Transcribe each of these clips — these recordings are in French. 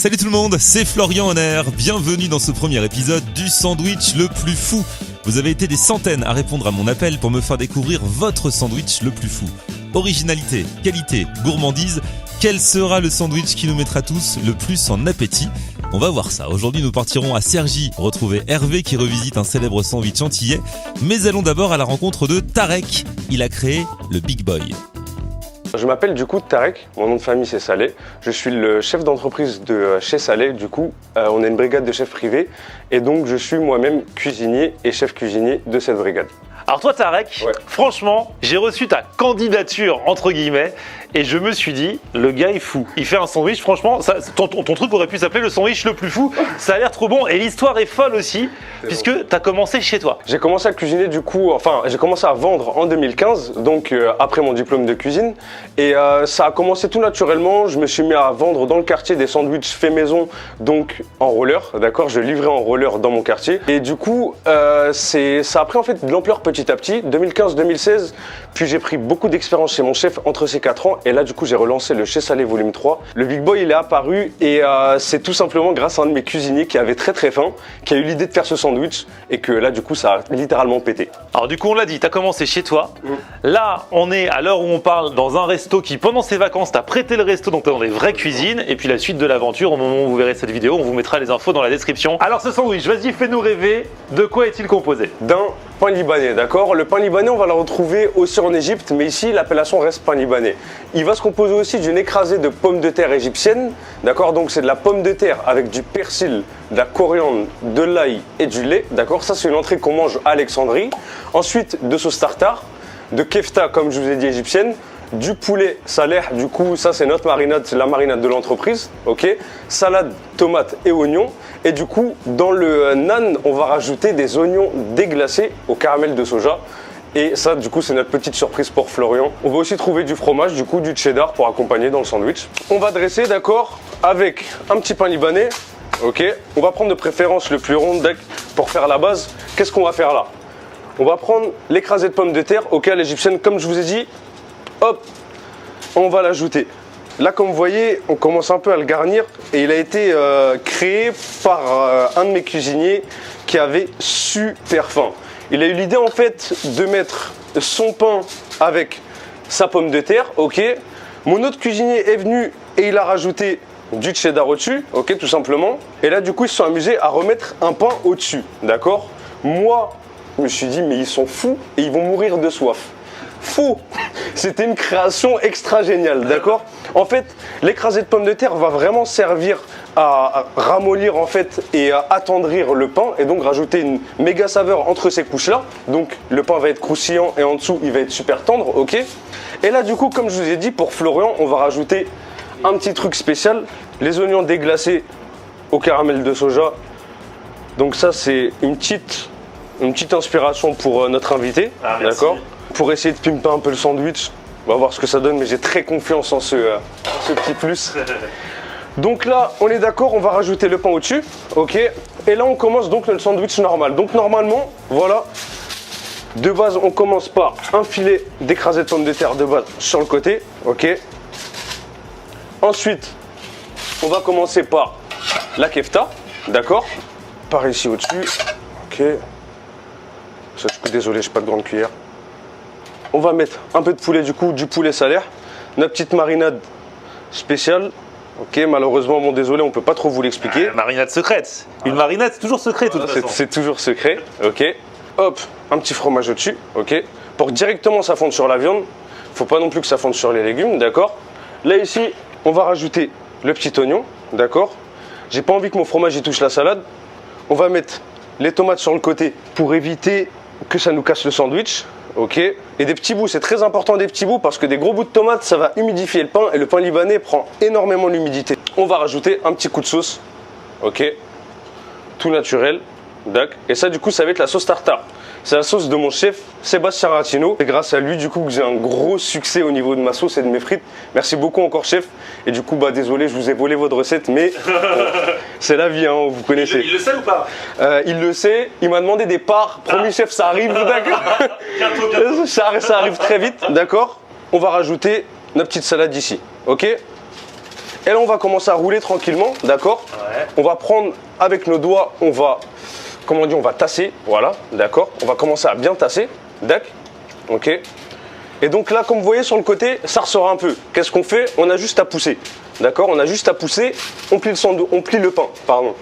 Salut tout le monde, c'est Florian Honner. Bienvenue dans ce premier épisode du sandwich le plus fou. Vous avez été des centaines à répondre à mon appel pour me faire découvrir votre sandwich le plus fou. Originalité, qualité, gourmandise, quel sera le sandwich qui nous mettra tous le plus en appétit ? On va voir ça. Aujourd'hui, nous partirons à Cergy retrouver Hervé qui revisite un célèbre sandwich antillais. Mais allons d'abord à la rencontre de Tarek. Il a créé le Big Boy. Je m'appelle du coup Tarek, mon nom de famille c'est Saleh. Je suis le chef d'entreprise de chez Saleh. Du coup, on est une brigade de chefs privés et donc je suis moi-même cuisinier et chef cuisinier de cette brigade. Alors toi Tarek, Ouais. franchement, j'ai reçu ta candidature entre guillemets et je me suis dit, le gars est fou. Il fait un sandwich, franchement, ton truc aurait pu s'appeler le sandwich le plus fou. Ça a l'air trop bon et l'histoire est folle aussi, puisque tu as commencé chez toi. J'ai commencé à cuisiner du coup, j'ai commencé à vendre en 2015, donc après mon diplôme de cuisine. Et ça a commencé tout naturellement, je me suis mis à vendre dans le quartier des sandwichs faits maison, donc en roller, d'accord. Je livrais en roller dans mon quartier. Et du coup, ça a pris en fait de l'ampleur petit à petit, 2015-2016. Puis j'ai pris beaucoup d'expérience chez mon chef entre ces 4 ans. Et là, du coup, j'ai relancé le Chez Saleh volume 3. Le Big Boy, il est apparu et c'est tout simplement grâce à un de mes cuisiniers qui avait très très faim, qui a eu l'idée de faire ce sandwich et que là, du coup, ça a littéralement pété. Alors du coup, on l'a dit, tu as commencé chez toi. Là, on est à l'heure où on parle dans un resto qui, pendant ses vacances, t'a prêté le resto, donc t'es dans des vraies cuisines. Et puis la suite de l'aventure, au moment où vous verrez cette vidéo, on vous mettra les infos dans la description. Alors ce sandwich, vas-y, fais-nous rêver. De quoi est-il composé ? D'un pain libanais, d'accord. Le pain libanais, on va le retrouver aussi en Égypte, mais ici, l'appellation reste pain libanais. Il va se composer aussi d'une écrasée de pommes de terre égyptiennes, d'accord. Donc c'est de la pomme de terre avec du persil, de la coriandre, de l'ail et du lait, d'accord. Ça, c'est une entrée qu'on mange à Alexandrie. Ensuite, de sauce tartare, de kefta, comme je vous ai dit, égyptienne, du poulet saleh, du coup, ça c'est notre marinade, c'est la marinade de l'entreprise, ok. Salade, tomate et oignons. Et du coup, dans le naan, on va rajouter des oignons déglacés au caramel de soja. Et ça, du coup, c'est notre petite surprise pour Florian. On va aussi trouver du fromage, du coup, du cheddar pour accompagner dans le sandwich. On va dresser, d'accord, avec un petit pain libanais, ok. On va prendre de préférence le plus rond, pour faire la base. Qu'est-ce qu'on va faire là ? On va prendre l'écrasé de pommes de terre, ok, à l'égyptienne, comme je vous ai dit. Hop, on va l'ajouter. Là, comme vous voyez, on commence un peu à le garnir et il a été créé par un de mes cuisiniers qui avait super faim. Il a eu l'idée en fait de mettre son pain avec sa pomme de terre, ok. Mon autre cuisinier est venu et il a rajouté du cheddar au-dessus, ok, tout simplement. Et là, du coup, ils se sont amusés à remettre un pain au-dessus, d'accord. Moi, je me suis dit, mais ils sont fous et ils vont mourir de soif. Faux! C'était une création extra géniale, d'accord? En fait, l'écrasé de pommes de terre va vraiment servir à ramollir en fait et à attendrir le pain et donc rajouter une méga saveur entre ces couches-là. Donc le pain va être croustillant et en dessous il va être super tendre, ok? Et là du coup, comme je vous ai dit, pour Florian, on va rajouter un petit truc spécial, les oignons déglacés au caramel de soja. Donc ça c'est une petite inspiration pour notre invité, d'accord? Pour essayer de pimper un peu le sandwich, on va voir ce que ça donne, mais j'ai très confiance en ce petit plus. Donc là, on est d'accord, on va rajouter le pain au-dessus, ok. Et là, on commence donc le sandwich normal. Donc normalement, voilà, de base, on commence par un filet d'écrasé de pommes de terre de base sur le côté, ok. Ensuite, on va commencer par la kefta, d'accord. Par ici au-dessus, ok. Ça, du coup, désolé, j'ai pas de grande cuillère. On va mettre un peu de poulet, du coup, du poulet salé, notre petite marinade spéciale. Ok, malheureusement, bon désolé, on peut pas trop vous l'expliquer. Marinade secrète. Une marinade, c'est toujours secret de toute façon. C'est toujours secret, ok. Hop, un petit fromage au-dessus, ok. Pour que directement ça fonde sur la viande, faut pas non plus que ça fonde sur les légumes, d'accord. Là ici, on va rajouter le petit oignon, d'accord. J'ai pas envie que mon fromage y touche la salade. On va mettre les tomates sur le côté pour éviter que ça nous casse le sandwich. Ok, et des petits bouts, c'est très important des petits bouts parce que des gros bouts de tomates ça va humidifier le pain et le pain libanais prend énormément l'humidité. On va rajouter un petit coup de sauce, ok, tout naturel, d'accord. Et ça du coup ça va être la sauce tartare. C'est la sauce de mon chef Sébastien Ratino. C'est grâce à lui du coup que j'ai un gros succès au niveau de ma sauce et de mes frites. Merci beaucoup encore chef. Et du coup bah désolé je vous ai volé votre recette mais c'est la vie hein, vous connaissez. Il le sait ou pas? Il le sait, il m'a demandé des parts. Promis chef ça arrive, d'accord. Bientôt. Ça arrive très vite, d'accord. On va rajouter notre petite salade ici, ok. Et là, on va commencer à rouler tranquillement, d'accord? Ouais. On va prendre avec nos doigts, on va, comment on dit, on va tasser, voilà, d'accord? On va commencer à bien tasser, d'accord? Ok. Et donc là, comme vous voyez sur le côté, ça ressort un peu. Qu'est-ce qu'on fait? On a juste à pousser, d'accord? On a juste à pousser, on plie le pain, pardon,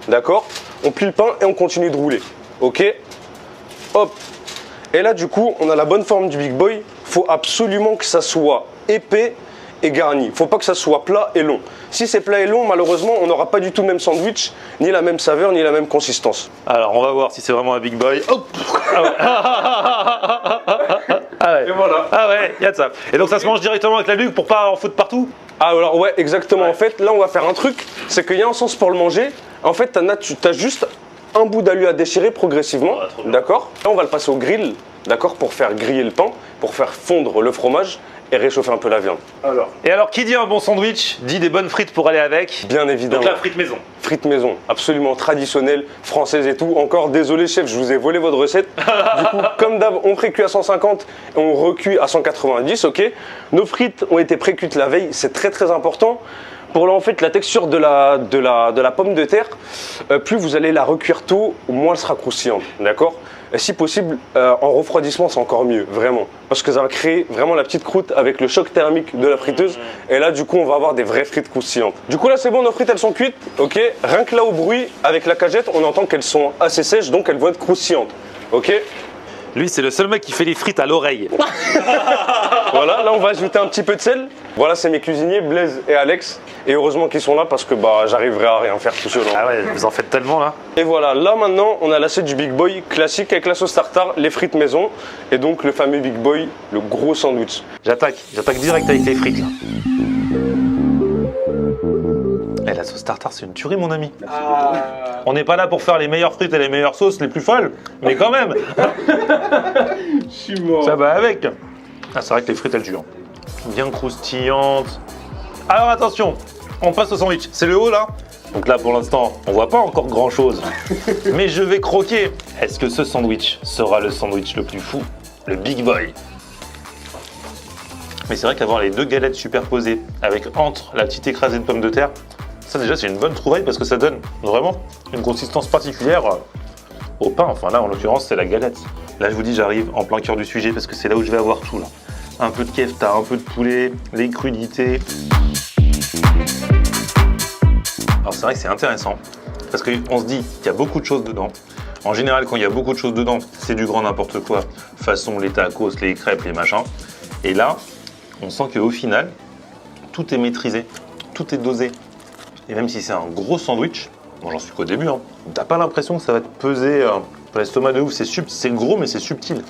d'accord? On plie le pain et on continue de rouler, ok? Hop. Et là, du coup, on a la bonne forme du Big Boy. Faut absolument que ça soit épais et garni. Faut pas que ça soit plat et long. Si c'est plat et long, malheureusement, on n'aura pas du tout le même sandwich, ni la même saveur, ni la même consistance. Alors, on va voir si c'est vraiment un Big Boy. Hop. Ah ouais. Ah ouais. Et voilà. Ah ouais, il y a de ça. Et donc ça se mange directement avec la luge pour pas en foutre partout? Ah alors ouais, exactement. En fait, là, on va faire un truc, c'est qu'il y a un sens pour le manger. En fait, tu as juste un bout d'alu à déchirer progressivement, d'accord? Là, on va le passer au grill, d'accord, pour faire griller le pain, pour faire fondre le fromage et réchauffer un peu la viande. Et alors, qui dit un bon sandwich, dit des bonnes frites pour aller avec. Bien évidemment. Donc la frite maison. Frites maison, absolument traditionnelle, française et tout. Encore désolé chef, je vous ai volé votre recette. Du coup, comme d'hab, on précuit à 150 et on recuit à 190, ok? Nos frites ont été précuites la veille, c'est très très important. Pour en fait la texture de la pomme de terre, plus vous allez la recuire tôt, moins elle sera croustillante, d'accord? Et si possible, en refroidissement, c'est encore mieux, vraiment. Parce que ça va créer vraiment la petite croûte avec le choc thermique de la friteuse. Et là, du coup, on va avoir des vraies frites croustillantes. Du coup, là, c'est bon, nos frites, elles sont cuites, ok? Rien que là, au bruit, avec la cagette, on entend qu'elles sont assez sèches, donc elles vont être croustillantes, ok? Lui, c'est le seul mec qui fait les frites à l'oreille. Voilà, là, on va ajouter un petit peu de sel. Voilà, c'est mes cuisiniers, Blaise et Alex. Et heureusement qu'ils sont là parce que j'arriverai à rien faire tout seul. Ah ouais, vous en faites tellement là. Et voilà, là maintenant, on a l'assiette du Big Boy classique avec la sauce tartare, les frites maison et donc le fameux Big Boy, le gros sandwich. J'attaque direct avec les frites là. Eh, la sauce tartare, c'est une tuerie, mon ami. On n'est pas là pour faire les meilleures frites et les meilleures sauces les plus folles, mais quand même. Je suis mort. Ça va avec. Ah, c'est vrai que les frites, elles tuent. Bien croustillantes. Alors attention, on passe au sandwich. C'est le haut là. Donc là, pour l'instant, on voit pas encore grand chose. Mais je vais croquer. Est-ce que ce sandwich sera le sandwich le plus fou? Le Big Boy. Mais c'est vrai qu'avoir les deux galettes superposées avec entre la petite écrasée de pommes de terre, ça déjà c'est une bonne trouvaille parce que ça donne vraiment une consistance particulière au pain. Enfin là en l'occurrence c'est la galette. Là je vous dis j'arrive en plein cœur du sujet parce que c'est là où je vais avoir tout là. Un peu de kefta, un peu de poulet, les crudités. Alors c'est vrai que c'est intéressant parce qu'on se dit qu'il y a beaucoup de choses dedans. En général quand il y a beaucoup de choses dedans c'est du grand n'importe quoi. Façon les tacos, les crêpes, les machins. Et là on sent qu'au final tout est maîtrisé, tout est dosé. Et même si c'est un gros sandwich, bon, j'en suis qu'au début, hein, t'as pas l'impression que ça va te peser pour l'estomac de ouf. C'est gros, mais c'est subtil.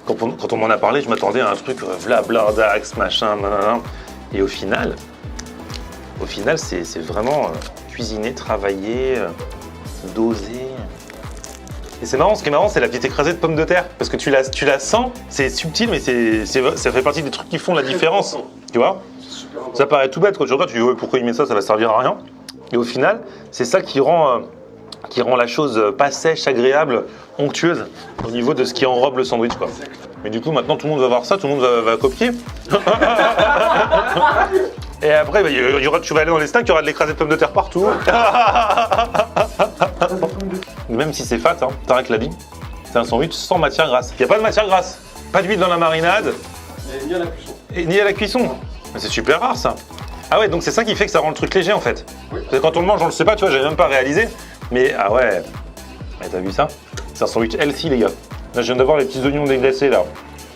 Quand on m'en a parlé, je m'attendais à un truc blardax, machin, nanana. Et au final c'est vraiment cuisiné, travaillé, dosé. Et c'est marrant, ce qui est marrant, c'est la petite écrasée de pommes de terre. Parce que tu la sens, c'est subtil, mais ça fait partie des trucs qui font la différence. Tu vois? Ça paraît tout bête quand tu regardes, tu dis ouais, pourquoi il met ça, ça va servir à rien. Et au final, c'est ça qui rend la chose pas sèche, agréable, onctueuse au niveau de ce qui enrobe le sandwich, quoi. Mais du coup, maintenant, tout le monde va voir ça, tout le monde va copier. Et après, tu vas aller dans les snacks, il y aura de l'écrasé de pommes de terre partout. Même si c'est fat, hein, Tarek l'a dit, c'est un sandwich sans matière grasse. Il n'y a pas de matière grasse, pas d'huile dans la marinade. Ni à la cuisson. Et ni à la cuisson. Mais c'est super rare ça. Ah ouais, donc c'est ça qui fait que ça rend le truc léger en fait. Oui. Parce que quand on le mange, on le sait pas, tu vois, j'avais même pas réalisé. Mais ah ouais, mais t'as vu ça? C'est un sandwich healthy les gars. Là, je viens d'avoir les petits oignons déglacés là,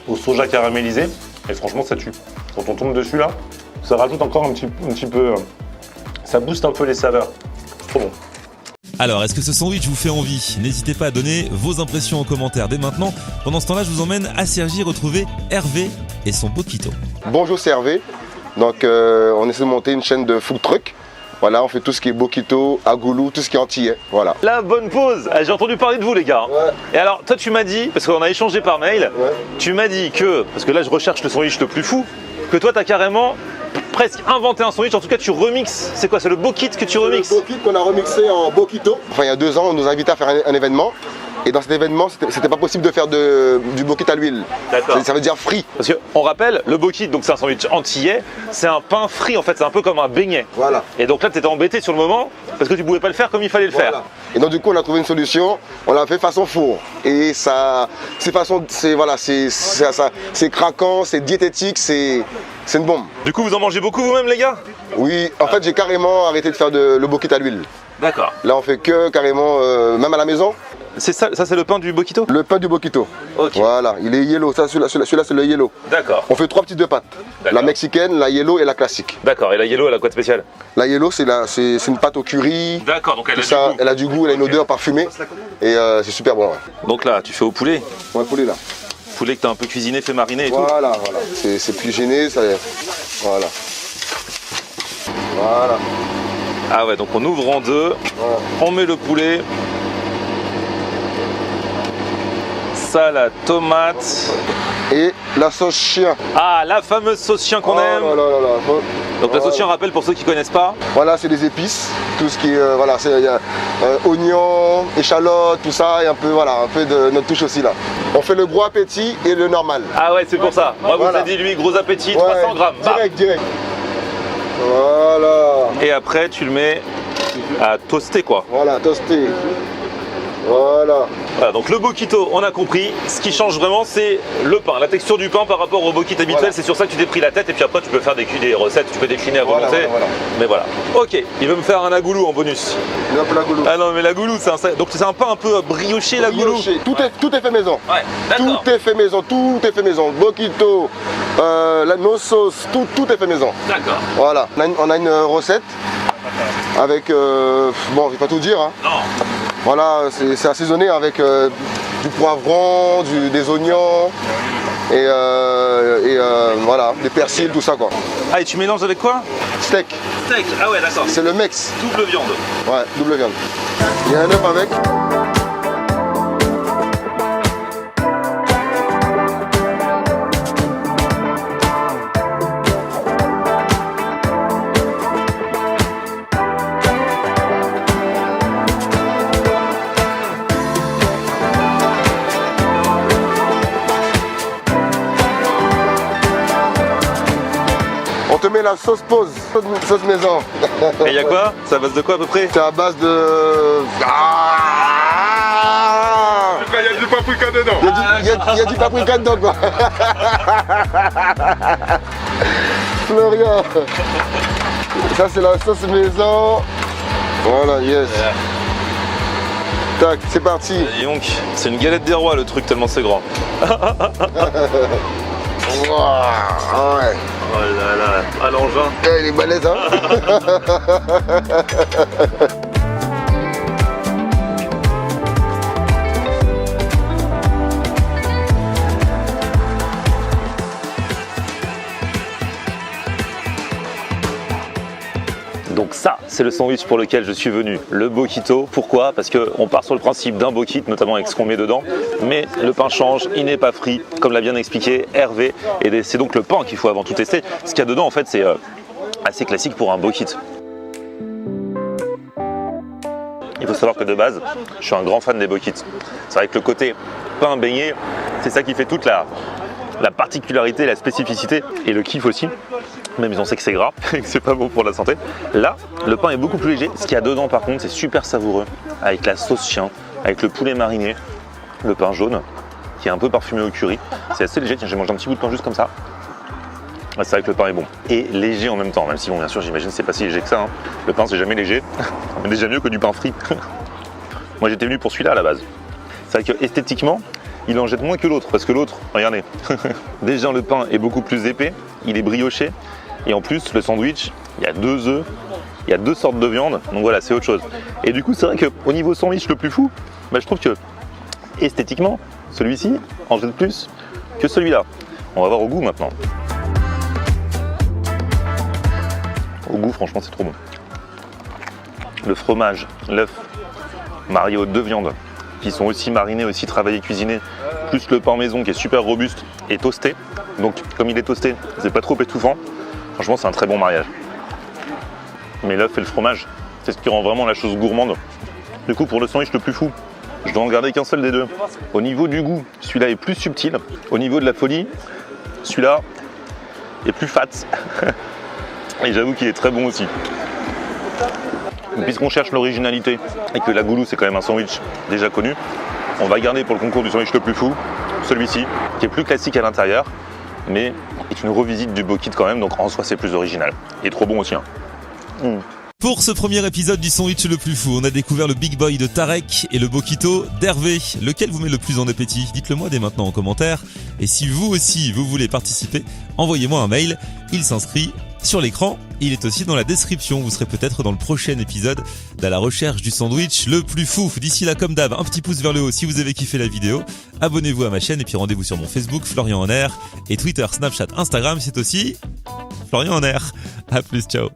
au soja caramélisé. Et franchement, ça tue. Quand on tombe dessus là, ça rajoute encore un petit peu. Ça booste un peu les saveurs. C'est trop bon. Alors, est-ce que ce sandwich vous fait envie? N'hésitez pas à donner vos impressions en commentaire dès maintenant. Pendant ce temps-là, je vous emmène à Cergy retrouver Hervé et son Bokito. Bonjour, c'est Hervé. Donc, on essaie de monter une chaîne de food truck. Voilà, on fait tout ce qui est Bokito, Agoulou, tout ce qui est antillais. Voilà. La bonne pause. J'ai entendu parler de vous les gars. Ouais. Et alors, toi tu m'as dit, parce qu'on a échangé par mail, Ouais. tu m'as dit que, parce que là je recherche le sandwich le plus fou, que toi t'as carrément presque inventé un sandwich, en tout cas tu remixes. C'est quoi? C'est le Bokit que tu remixes? Le Bokit qu'on a remixé en Bokito. Enfin, il y a 2 ans, on nous a invité à faire un événement. Et dans cet événement, c'était pas possible de faire du bokit à l'huile. D'accord. Ça veut dire frit. Parce qu'on rappelle, le bokit, donc c'est un sandwich antillais, c'est un pain frit en fait, c'est un peu comme un beignet. Voilà. Et donc là, tu étais embêté sur le moment parce que tu pouvais pas le faire comme il fallait le faire. Voilà. Et donc du coup, on a trouvé une solution. On l'a fait façon four. Et ça, c'est craquant, c'est diététique, c'est une bombe. Du coup, vous en mangez beaucoup vous-même, les gars? Oui, en fait, j'ai carrément arrêté de faire le bokit à l'huile. D'accord. Là, on fait que carrément, même à la maison, C'est ça c'est le pain du bokito? le pain du bokito. Ok. Voilà, il est yellow. Celui-là, c'est le yellow. D'accord. On fait 3 types de pâtes. La D'accord. mexicaine, la yellow et la classique. D'accord. Et la yellow, elle a quoi de spécial? La yellow, c'est une pâte au curry. D'accord, donc elle Tout a ça, du goût. elle a du goût, elle a une odeur parfumée. Et c'est super bon. Ouais. Donc là, tu fais au poulet. On va poulet là. Poulet que t'as un peu cuisiné, fait mariner et tout. Voilà. C'est plus gêné. Voilà. Voilà. Ah ouais, donc on ouvre en deux, on met le poulet. Ça, la tomate. Et la sauce chien. Ah, la fameuse sauce chien qu'on aime. Oh là là là. Donc la sauce chien, rappelle pour ceux qui connaissent pas. Voilà, c'est des épices, tout ce qui est il y a oignons, échalotes, tout ça, et un peu de notre touche aussi là. On fait le gros appétit et le normal. Ah ouais, c'est pour ça. Moi, Voilà. vous avez dit lui, gros appétit, Ouais, 300 grammes. Bah. Direct. Voilà. Et après, tu le mets à toaster quoi. Voilà, toasté. Voilà. Voilà, donc le bokito, on a compris. Ce qui change vraiment, c'est le pain, la texture du pain par rapport au bokit habituel. Voilà. C'est sur ça que tu t'es pris la tête. Et puis après, tu peux faire des recettes, tu peux décliner à volonté. Voilà. Mais voilà. Ok, il veut me faire un agoulou en bonus. Et hop, la goulou. Ah non, mais la goulou, donc c'est un pain un peu brioché, la goulou. Brioché. Tout est fait maison. Ouais, d'accord. Tout est fait maison. Bokito, nos sauces, tout est fait maison. D'accord. Voilà. On a une recette avec, bon, je vais pas tout dire. Hein. Non. Voilà, c'est assaisonné avec du poivron, des oignons et voilà, des persils, tout ça quoi. Ah, et tu mélanges avec quoi? Steak, Steak. Ah ouais, d'accord. c'est le mex. Double viande. Ouais, double viande. Il y a un œuf avec. On te met la sauce pause, sauce maison. Et il y a quoi? C'est à base de quoi à peu près? C'est à base de... Il y a du paprika dedans. Il y a du paprika dedans quoi. Florian. Ça c'est la sauce maison. Voilà, yes. Tac, c'est parti. Et donc, c'est une galette des rois le truc tellement c'est grand. Wow, ouais. Oh là là, à l'engin. Il est balèze hein. Donc ça, c'est le sandwich pour lequel je suis venu, le bokito. Pourquoi? Parce qu'on part sur le principe d'un bokit, notamment avec ce qu'on met dedans. Mais le pain change, il n'est pas frit, comme l'a bien expliqué Hervé. Et c'est donc le pain qu'il faut avant tout tester. Ce qu'il y a dedans, en fait, c'est assez classique pour un bokit. Il faut savoir que de base, je suis un grand fan des bokits. C'est vrai que le côté pain beignet, c'est ça qui fait toute la particularité, la spécificité et le kiff aussi. Même si on sait que c'est gras et que c'est pas bon pour la santé. Là, le pain est beaucoup plus léger. Ce qu'il y a dedans, par contre, c'est super savoureux. Avec la sauce chien, avec le poulet mariné, le pain jaune, qui est un peu parfumé au curry. C'est assez léger. Tiens, j'ai mangé un petit bout de pain juste comme ça. Ouais, c'est vrai que le pain est bon. Et léger en même temps, même si, bon, bien sûr, j'imagine que c'est pas si léger que ça. Hein. Le pain, c'est jamais léger. Mais déjà mieux que du pain frit. Moi, j'étais venu pour celui-là à la base. C'est vrai que esthétiquement, il en jette moins que l'autre. Parce que l'autre, regardez. Déjà, le pain est beaucoup plus épais. Il est brioché. Et en plus, le sandwich, il y a 2 œufs, il y a 2 sortes de viande, donc voilà, c'est autre chose. Et du coup, c'est vrai qu'au niveau sandwich le plus fou, je trouve que esthétiquement, celui-ci en jette plus que celui-là. On va voir au goût maintenant. Au goût, franchement, c'est trop bon. Le fromage, l'œuf, marié aux 2 viandes, qui sont aussi marinées, aussi travaillées, cuisinées, plus le pain maison qui est super robuste et toasté. Donc, comme il est toasté, c'est pas trop étouffant. Franchement, c'est un très bon mariage. Mais l'œuf et le fromage, c'est ce qui rend vraiment la chose gourmande. Du coup, pour le sandwich le plus fou, Je dois en garder qu'un seul des deux. Au niveau du goût, celui-là est plus subtil. Au niveau de la folie, celui-là est plus fat. Et j'avoue qu'il est très bon aussi. Puisqu'on cherche l'originalité et que la goulou c'est quand même un sandwich déjà connu, on va garder pour le concours du sandwich le plus fou celui-ci, qui est plus classique à l'intérieur, mais est une revisite du Bokit quand même, donc en soi c'est plus original. Il est trop bon aussi. Pour ce premier épisode du sandwich le plus fou, on a découvert le Big Boy de Tarek et le Bokito d'Hervé. Lequel vous met le plus en appétit? Dites-le moi dès maintenant en commentaire. Et si vous aussi vous voulez participer, envoyez-moi un mail. Il s'inscrit sur l'écran. Il est aussi dans la description. Vous serez peut-être dans le prochain épisode à la recherche du sandwich le plus fou. D'ici là, comme d'hab, un petit pouce vers le haut si vous avez kiffé la vidéo. Abonnez-vous à ma chaîne et puis rendez-vous sur mon Facebook, Florian en Air, et Twitter, Snapchat, Instagram, c'est aussi Florian en Air. À plus, ciao.